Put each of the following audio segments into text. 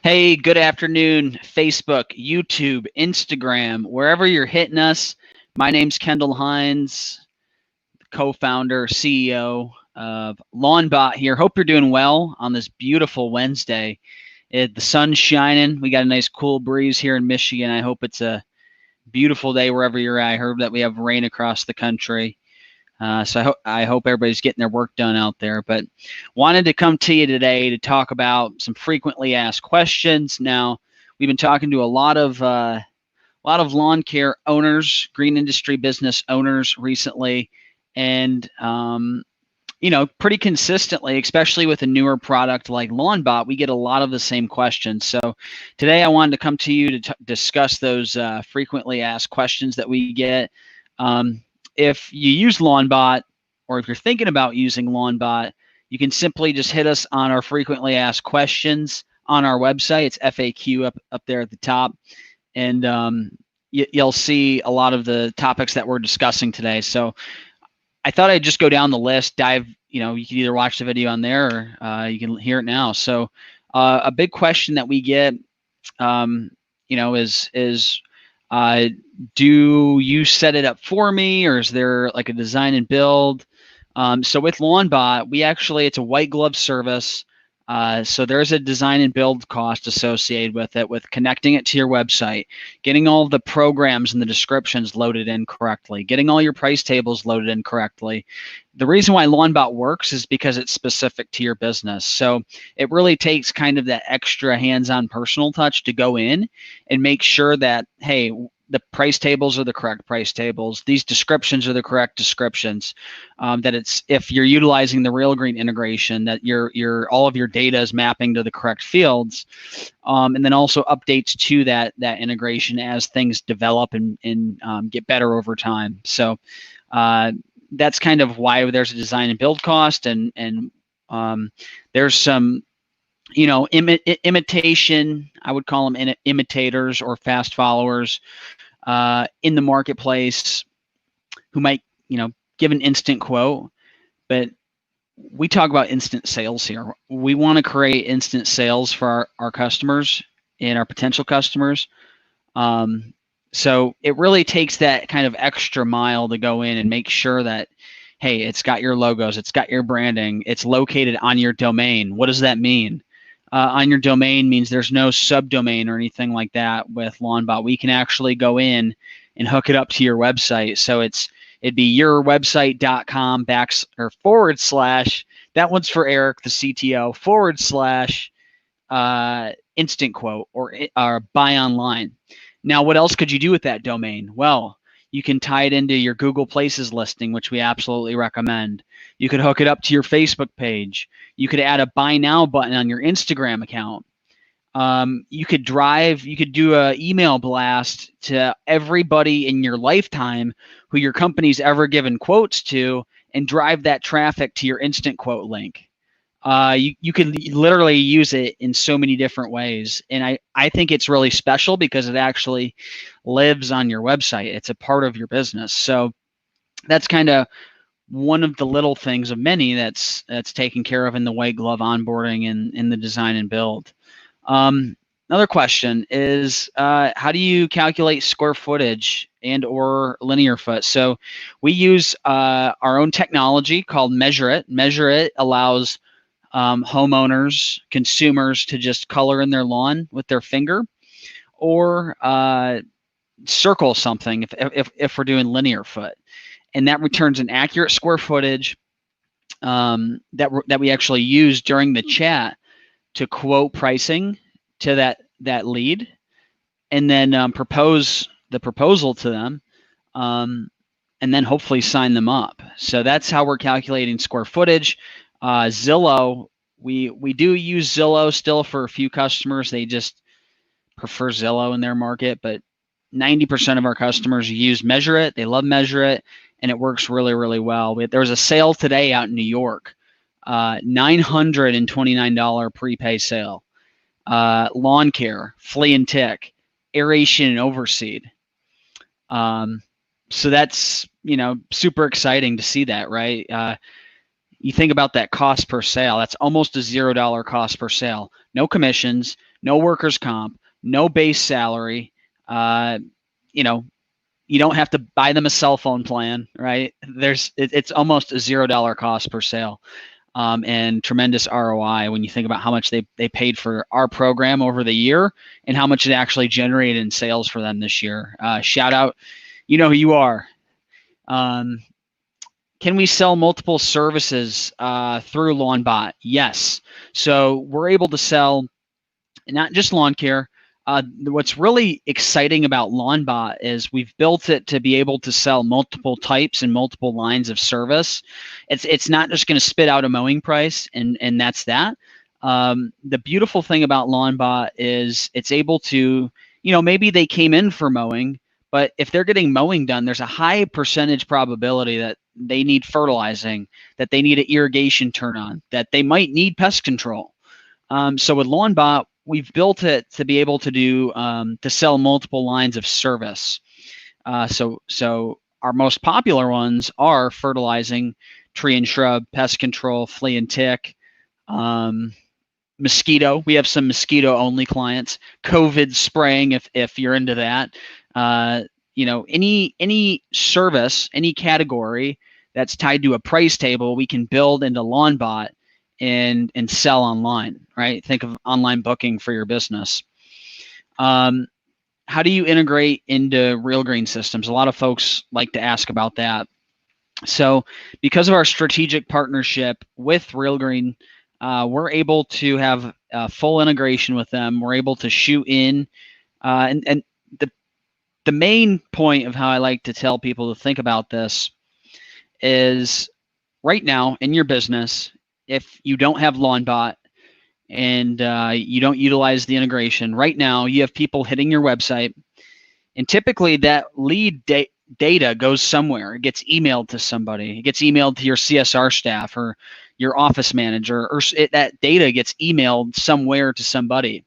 Hey, good afternoon, Facebook, YouTube, Instagram, wherever you're hitting us. My name's Kendall Hines, co-founder, CEO of Lawnbot here. Hope you're doing well on this beautiful Wednesday. The sun's shining. We got a nice cool breeze here in Michigan. I hope it's a beautiful day wherever you're at. I heard that we have rain across the country. So I hope everybody's getting their work done out there. But wanted to come to you today to talk about some frequently asked questions. Now, we've been talking to a lot of lawn care owners, green industry business owners recently, and pretty consistently, especially with a newer product like Lawnbot, we get a lot of the same questions. So today I wanted to come to you to discuss those frequently asked questions that we get. If you use Lawnbot, or if you're thinking about using Lawnbot, you can simply just hit us on our frequently asked questions on our website. It's FAQ up there at the top, and you'll see a lot of the topics that we're discussing today. So I thought I'd just go down the list, dive. You can either watch the video on there or you can hear it now. So a big question that we get, is do you set it up for me, or is there like a design and build? So with Lawnbot, it's a white glove service. So there's a design and build cost associated with it, with connecting it to your website, getting all the programs and the descriptions loaded in correctly, getting all your price tables loaded in correctly. The reason why Lawnbot works is because it's specific to your business. So it really takes kind of that extra hands-on personal touch to go in and make sure that, hey, the price tables are the correct price tables. These descriptions are the correct descriptions. That it's, if you're utilizing the Real Green integration, that your all of your data is mapping to the correct fields, and then also updates to that integration as things develop and get better over time. So that's kind of why there's a design and build cost, and there's some imitation, I would call them imitators or fast followers in the marketplace who might, give an instant quote, but we talk about instant sales here. We want to create instant sales for our customers and our potential customers. So it really takes that kind of extra mile to go in and make sure that, hey, it's got your logos, it's got your branding, it's located on your domain. What does that mean? On your domain means there's no subdomain or anything like that with Lawnbot. We can actually go in and hook it up to your website. So it'd be yourwebsite.com / that one's for Eric, the CTO, / instant quote or buy online. Now, what else could you do with that domain? Well, you can tie it into your Google Places listing, which we absolutely recommend. You could hook it up to your Facebook page. You could add a buy now button on your Instagram account. You could do an email blast to everybody in your lifetime who your company's ever given quotes to, and drive that traffic to your instant quote link. You can literally use it in so many different ways. And I think it's really special because it actually lives on your website. It's a part of your business. So that's kind of one of the little things of many that's taken care of in the white glove onboarding and in the design and build. Another question is, how do you calculate square footage and or linear foot? So we use our own technology called Measure It. Measure It allows homeowners, consumers to just color in their lawn with their finger, or circle something if we're doing linear foot, and that returns an accurate square footage that we actually use during the chat to quote pricing to that lead, and then propose the proposal to them, and then hopefully sign them up. So that's how we're calculating square footage. Zillow, we do use Zillow still for a few customers. They just prefer Zillow in their market, but 90% of our customers use Measure It. They love Measure It, and it works really, really well. There was a sale today out in New York, $929 prepay sale. Lawn care, flea and tick, aeration and overseed. So that's, super exciting to see that, right? You think about that cost per sale, that's almost a $0 cost per sale. No commissions, no workers' comp, no base salary. You know, you don't have to buy them a cell phone plan, right? It's almost a $0 cost per sale. And tremendous ROI when you think about how much they paid for our program over the year and how much it actually generated in sales for them this year. Shout out, you know who you are. Can we sell multiple services through Lawnbot? Yes. So we're able to sell not just lawn care. What's really exciting about Lawnbot is we've built it to be able to sell multiple types and multiple lines of service. It's not just going to spit out a mowing price and that's that. The beautiful thing about Lawnbot is it's able to, maybe they came in for mowing, but if they're getting mowing done, there's a high percentage probability that they need fertilizing, that they need an irrigation turn on, that they might need pest control. So with Lawnbot, we've built it to be able to do to sell multiple lines of service. So our most popular ones are fertilizing, tree and shrub, pest control, flea and tick, mosquito. We have some mosquito only clients. COVID spraying, if you're into that. Any service, any category that's tied to a price table, we can build into Lawnbot and sell online, right? Think of online booking for your business. How do you integrate into Real Green systems? A lot of folks like to ask about that. So because of our strategic partnership with Real Green, we're able to have full integration with them. We're able to shoot in, and the main point of how I like to tell people to think about this is right now in your business, if you don't have Lawnbot and you don't utilize the integration, right now you have people hitting your website, and typically that lead data goes somewhere. It gets emailed to somebody. It gets emailed to your CSR staff or your office manager, or that data gets emailed somewhere to somebody.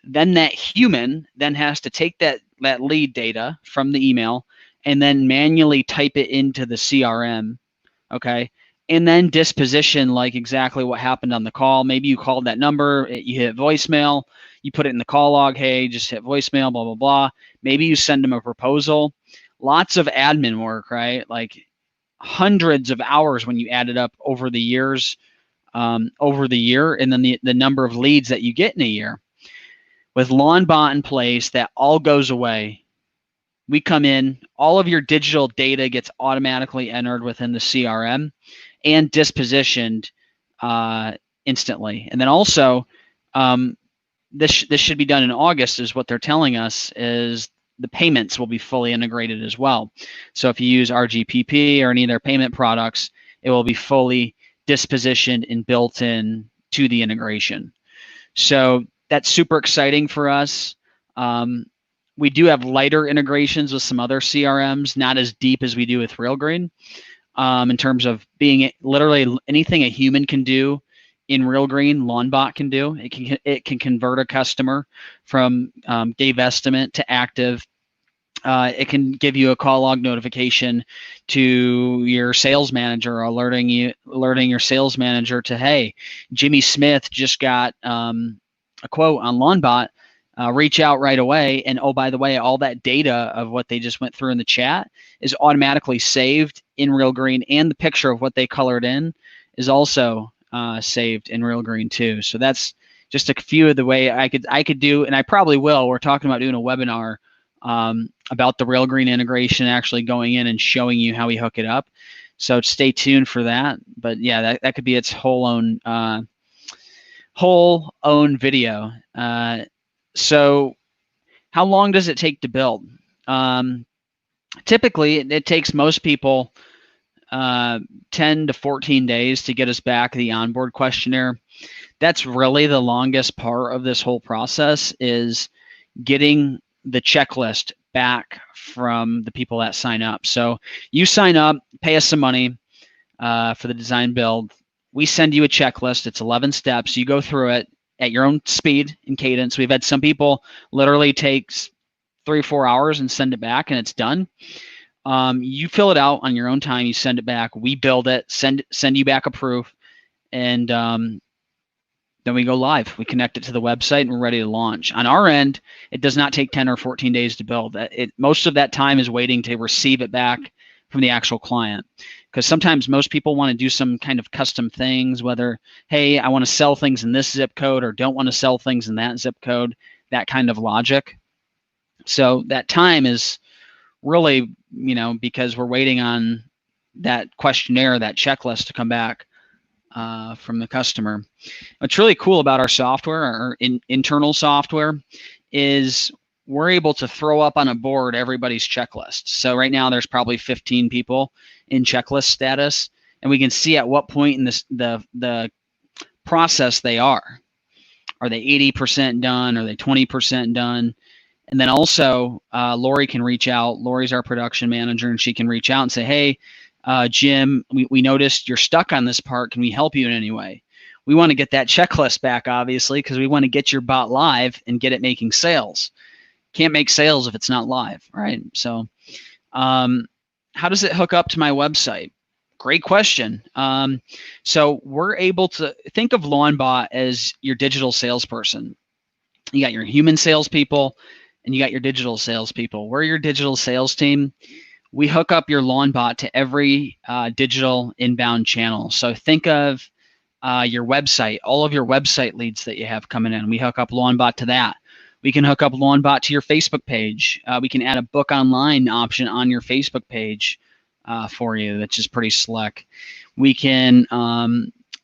Then that human then has to take that lead data from the email and then manually type it into the CRM, okay? And then disposition like exactly what happened on the call. Maybe you called that number, you hit voicemail, you put it in the call log, hey, just hit voicemail, blah, blah, blah. Maybe you send them a proposal. Lots of admin work, right? Like hundreds of hours when you add it up over the years, and then the number of leads that you get in a year. With Lawnbot in place, that all goes away. We come in, all of your digital data gets automatically entered within the CRM and dispositioned instantly. And then also, this should be done in August, is what they're telling us, is the payments will be fully integrated as well. So if you use RGPP or any of their payment products, it will be fully dispositioned and built in to the integration. So that's super exciting for us. We do have lighter integrations with some other CRMs, not as deep as we do with Real Green, in terms of being literally anything a human can do in Real Green, Lawnbot can do. It can convert a customer from gave estimate to active. It can give you a call log notification to your sales manager, alerting your sales manager to, hey, Jimmy Smith just got a quote on Lawnbot. Reach out right away. And oh, by the way, all that data of what they just went through in the chat is automatically saved in Real Green, and the picture of what they colored in is also saved in Real Green too. So that's just a few of the way I could do, and I probably will. We're talking about doing a webinar about the Real Green integration, actually going in and showing you how we hook it up. So stay tuned for that. But yeah, that could be its whole own video. So how long does it take to build? Typically, it takes most people 10 to 14 days to get us back the onboard questionnaire. That's really the longest part of this whole process, is getting the checklist back from the people that sign up. So you sign up, pay us some money for the design build. We send you a checklist. It's 11 steps. You go through it at your own speed and cadence. We've had some people literally takes 3 or 4 hours and send it back and it's done. You fill it out on your own time. You send it back. We build it, send you back a proof, and Then we go live. We connect it to the website and we're ready to launch. On our end, it does not take 10 or 14 days to build. Most of that time is waiting to receive it back from the actual client. Because sometimes most people want to do some kind of custom things, whether, hey, I want to sell things in this zip code or don't want to sell things in that zip code, that kind of logic. So that time is really, because we're waiting on that questionnaire, that checklist to come back from the customer. What's really cool about our software, our internal software, is we're able to throw up on a board everybody's checklist. So right now there's probably 15 people in checklist status, and we can see at what point in the process they are. Are they 80% done? Are they 20% done? And then also, Lori can reach out. Lori's our production manager, and she can reach out and say, hey, Jim, we noticed you're stuck on this part. Can we help you in any way? We want to get that checklist back, obviously, because we want to get your bot live and get it making sales. Can't make sales if it's not live, right? So how does it hook up to my website? Great question. So we're able to think of Lawnbot as your digital salesperson. You got your human salespeople, and you got your digital salespeople. We're your digital sales team. We hook up your Lawnbot to every digital inbound channel. So think of your website, all of your website leads that you have coming in. We hook up Lawnbot to that. We can hook up Lawnbot to your Facebook page. We can add a book online option on your Facebook page for you. That's just pretty slick. We can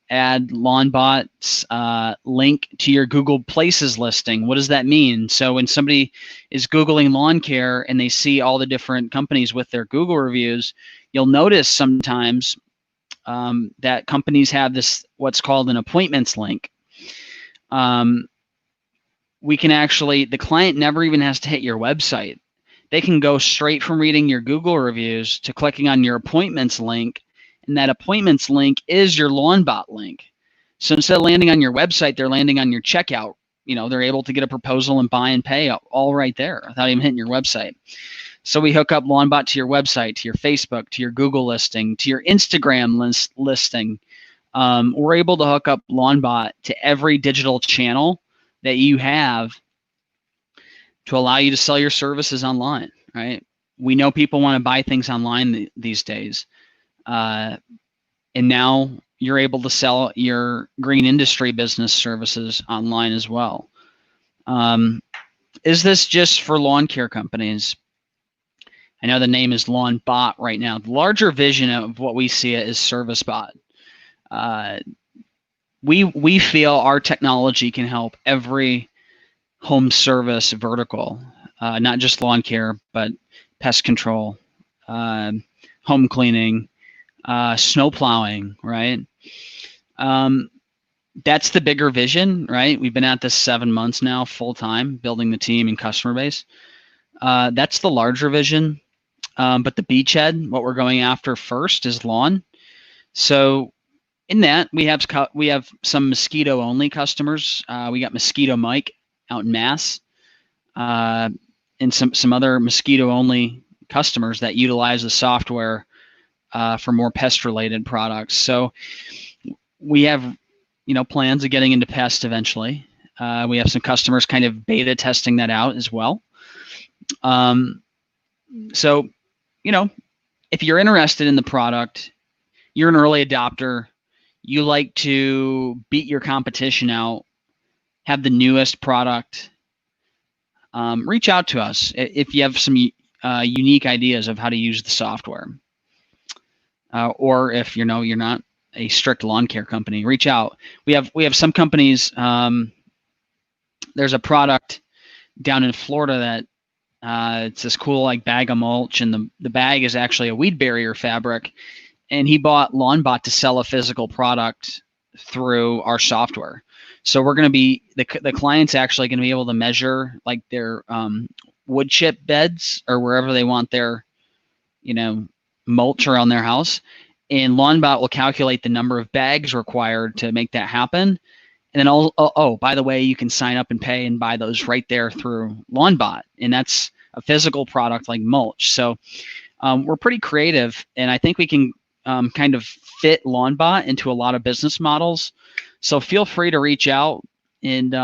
add Lawnbot's link to your Google Places listing. What does that mean? So when somebody is Googling lawn care and they see all the different companies with their Google reviews, you'll notice sometimes that companies have this, what's called an appointments link. We can actually, the client never even has to hit your website. They can go straight from reading your Google reviews to clicking on your appointments link. And that appointments link is your Lawnbot link. So instead of landing on your website, they're landing on your checkout. They're able to get a proposal and buy and pay all right there without even hitting your website. So we hook up Lawnbot to your website, to your Facebook, to your Google listing, to your Instagram listing. We're able to hook up Lawnbot to every digital channel that you have to allow you to sell your services online, right? We know people want to buy things online these days. And now you're able to sell your green industry business services online as well. Is this just for lawn care companies? I know the name is Lawnbot right now. The larger vision of what we see it is ServiceBot. We feel our technology can help every home service vertical, not just lawn care, but pest control, home cleaning, snow plowing, right? That's the bigger vision, right? We've been at this 7 months now, full time, building the team and customer base. That's the larger vision. But the beachhead, what we're going after first is lawn. So in that, we have some mosquito only customers. We got Mosquito Mike out in Mass, and some other mosquito only customers that utilize the software for more pest related products. So we have plans of getting into pest eventually. We have some customers kind of beta testing that out as well. So if you're interested in the product, you're an early adopter, you like to beat your competition out, have the newest product, reach out to us if you have some unique ideas of how to use the software. Or if you're not a strict lawn care company, reach out. We have some companies. There's a product down in Florida that it's this cool bag of mulch, and the bag is actually a weed barrier fabric. And he bought Lawnbot to sell a physical product through our software. So we're going to be the client's actually going to be able to measure their wood chip beds or wherever they want their mulch around their house, and Lawnbot will calculate the number of bags required to make that happen. And then by the way, you can sign up and pay and buy those right there through Lawnbot, and that's a physical product like mulch. So we're pretty creative, and I think we can kind of fit Lawnbot into a lot of business models. So feel free to reach out, and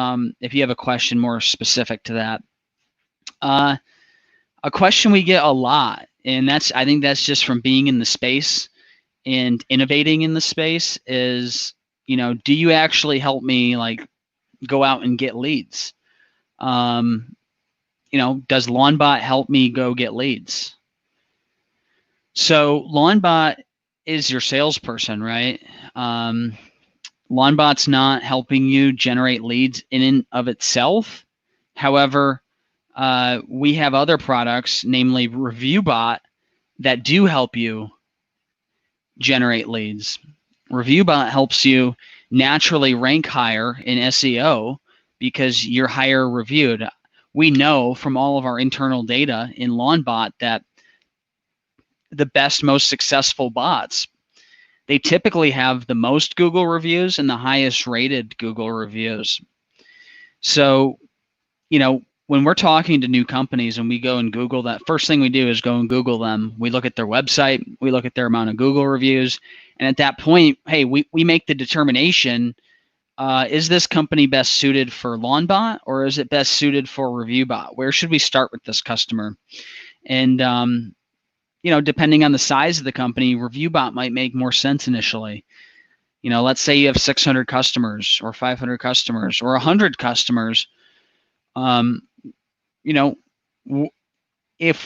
if you have a question more specific to that. A question we get a lot, and I think that's just from being in the space and innovating in the space, is, do you actually help me like go out and get leads? Does Lawnbot help me go get leads? So Lawnbot is your salesperson, right? Lawnbot's not helping you generate leads in and of itself. However, we have other products, namely ReviewBot, that do help you generate leads. ReviewBot helps you naturally rank higher in SEO because you're higher reviewed. We know from all of our internal data in Lawnbot that the best, most successful bots, they typically have the most Google reviews and the highest rated Google reviews. So, when we're talking to new companies and we go and Google that, first thing we do is go and Google them. We look at their website, we look at their amount of Google reviews. And at that point, hey, we make the determination, is this company best suited for Lawnbot or is it best suited for ReviewBot? Where should we start with this customer? And, depending on the size of the company, ReviewBot might make more sense initially. Let's say you have 600 customers or 500 customers or 100 customers. If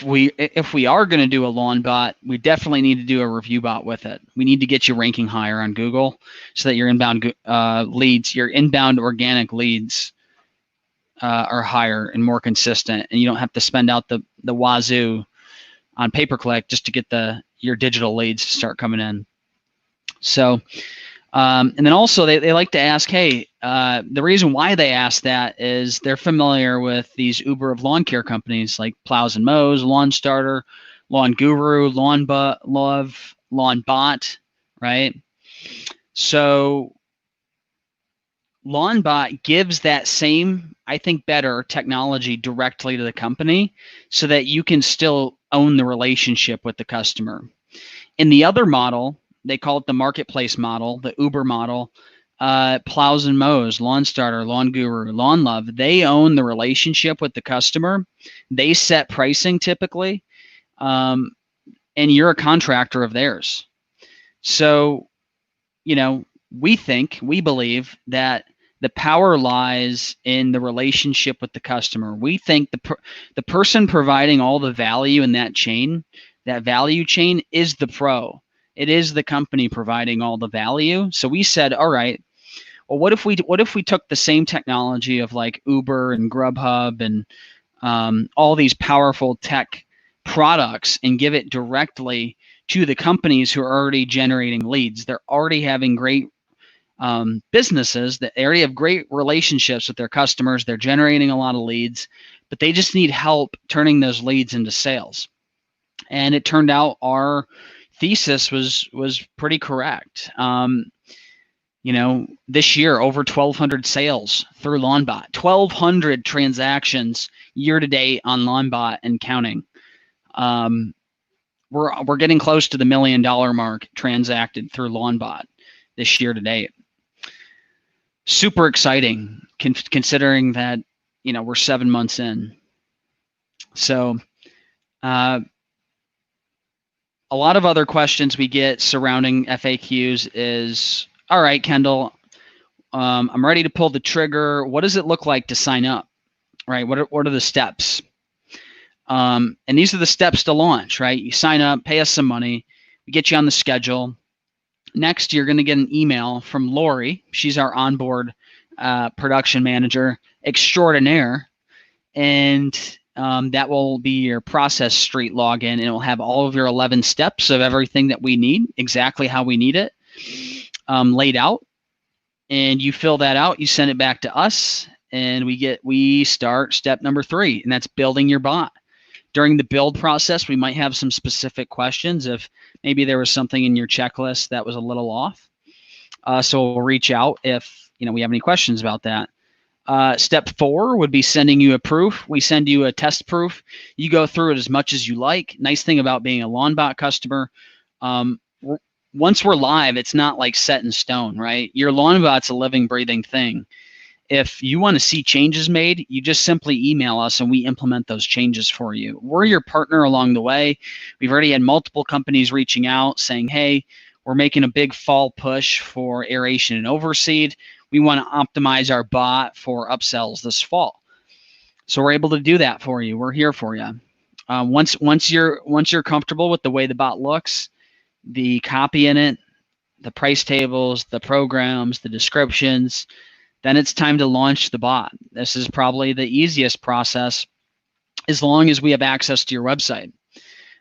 we are going to do a Lawnbot, we definitely need to do a ReviewBot with it. We need to get you ranking higher on Google so that your inbound leads, your inbound organic leads are higher and more consistent, and you don't have to spend out the wazoo on pay-per-click just to get your digital leads to start coming in. So, and then also they like to ask, hey, the reason why they ask that is they're familiar with these Uber of lawn care companies like Plows and Mows, Lawn Starter, Lawn Guru, Lawnbot, right? So Lawnbot gives that same, I think, better technology directly to the company so that you can still own the relationship with the customer. In the other model, they call it the marketplace model, the Uber model, Plows and Mows, Lawn Starter, Lawn Guru, Lawn Love, they own the relationship with the customer. They set pricing typically, and you're a contractor of theirs. So, we believe that the power lies in the relationship with the customer. We think the person providing all the value in that chain, that value chain, is the pro. It is the company providing all the value. So we said, all right, well, what if we took the same technology of like Uber and Grubhub and all these powerful tech products and give it directly to the companies who are already generating leads? They're already having great businesses, that they already have great relationships with their customers. They're generating a lot of leads, but they just need help turning those leads into sales. And it turned out our thesis was pretty correct. This year, over 1,200 sales through Lawnbot, 1,200 transactions year to date on Lawnbot and counting. We're getting close to the $1 million mark transacted through Lawnbot this year to date. Super exciting, considering that we're 7 months in. So, a lot of other questions we get surrounding FAQs is, all right, Kendall, I'm ready to pull the trigger. What does it look like to sign up, right? What are the steps? And these are the steps to launch, right? You sign up, pay us some money, we get you on the schedule. Next, you're going to get an email from Lori. She's our onboard production manager extraordinaire, and that will be your Process Street login, and it will have all of your 11 steps of everything that we need, exactly how we need it, laid out. And you fill that out, you send it back to us, and we start step number 3, and that's building your bot. During the build process, we might have some specific questions if maybe there was something in your checklist that was a little off. So we'll reach out if we have any questions about that. Step 4 would be sending you a proof. We send you a test proof. You go through it as much as you like. Nice thing about being a Lawnbot customer, once we're live, it's not like set in stone, right? Your Lawnbot's a living, breathing thing. If you want to see changes made, you just simply email us and we implement those changes for you. We're your partner along the way. We've already had multiple companies reaching out saying, hey, we're making a big fall push for aeration and overseed. We want to optimize our bot for upsells this fall. So we're able to do that for you. We're here for you. Once you're comfortable with the way the bot looks, the copy in it, the price tables, the programs, the descriptions, then it's time to launch the bot. This is probably the easiest process as long as we have access to your website.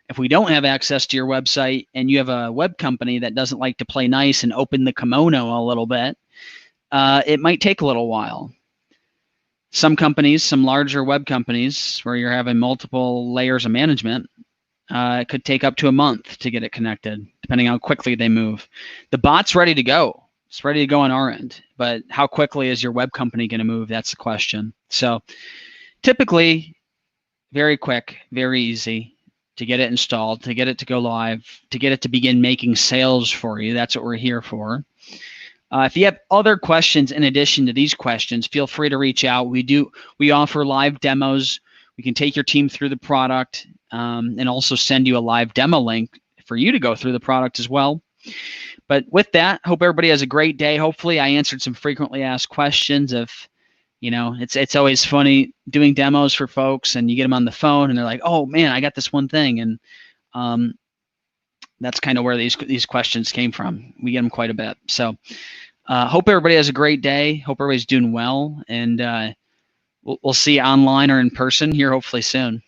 If we don't have access to your website and you have a web company that doesn't like to play nice and open the kimono a little bit, it might take a little while. Some companies, some larger web companies where you're having multiple layers of management, it could take up to a month to get it connected, depending on how quickly they move. The bot's ready to go. It's ready to go on our end, but how quickly is your web company going to move? That's the question. So typically, very quick, very easy to get it installed, to get it to go live, to get it to begin making sales for you. That's what we're here for. If you have other questions in addition to these questions, feel free to reach out. We offer live demos. We can take your team through the product and also send you a live demo link for you to go through the product as well. But with that, hope everybody has a great day. Hopefully I answered some frequently asked questions. If, it's always funny doing demos for folks and you get them on the phone and they're like, oh man, I got this one thing. And that's kind of where these questions came from. We get them quite a bit. So hope everybody has a great day. Hope everybody's doing well. And we'll see you online or in person here hopefully soon.